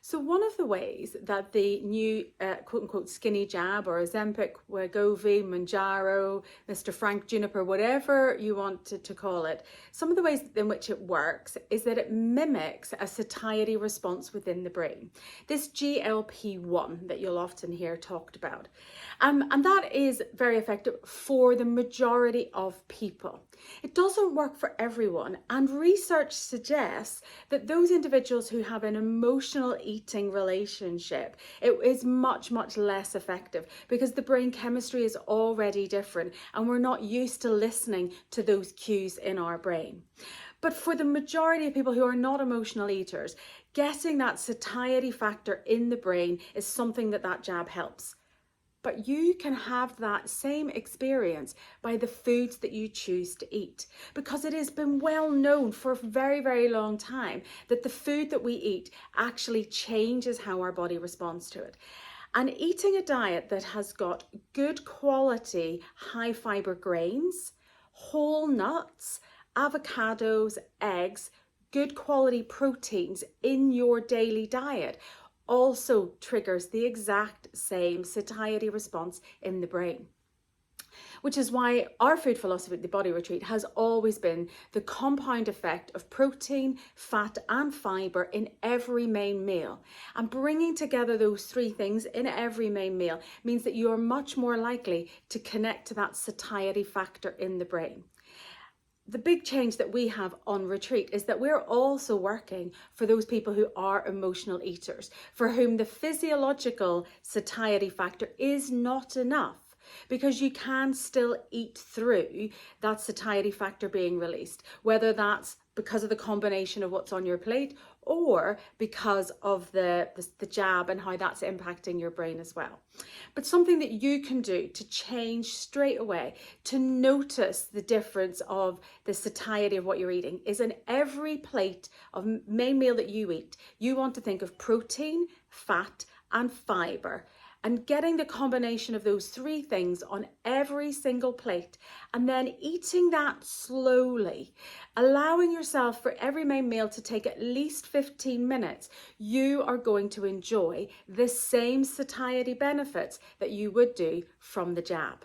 So one of the ways that the new quote unquote skinny jab or Ozempic, Wegovy, Mounjaro, Mr. Frank Juniper, whatever you want to call it, some of the ways in which it works is that it mimics a satiety response within the brain. This GLP-1 that you'll often hear talked about. And that is very effective for the majority of people. It doesn't work for everyone, and research suggests that those individuals who have an emotional eating relationship, it is much less effective because the brain chemistry is already different and we're not used to listening to those cues in our brain. But for the majority of people who are not emotional eaters, getting that satiety factor in the brain is something that jab helps. But you can have that same experience by the foods that you choose to eat, because it has been well known for a very long time that the food that we eat actually changes how our body responds to it. And eating a diet that has got good quality, high fiber grains, whole nuts, avocados, eggs, good quality proteins in your daily diet also triggers the exact same satiety response in the brain. Which is why our food philosophy at the Body Retreat has always been the compound effect of protein, fat and fibre in every main meal. And bringing together those three things in every main meal means that you are much more likely to connect to that satiety factor in the brain. The big change that we have on retreat is that we're also working for those people who are emotional eaters, for whom the physiological satiety factor is not enough, because you can still eat through that satiety factor being released, whether that's because of the combination of what's on your plate or because of the jab and how that's impacting your brain as well. But something that you can do to change straight away, to notice the difference of the satiety of what you're eating, is in every plate of main meal that you eat, you want to think of protein, fat and fibre. And getting the combination of those three things on every single plate, and then eating that slowly, allowing yourself for every main meal to take at least 15 minutes, you are going to enjoy the same satiety benefits that you would do from the jab.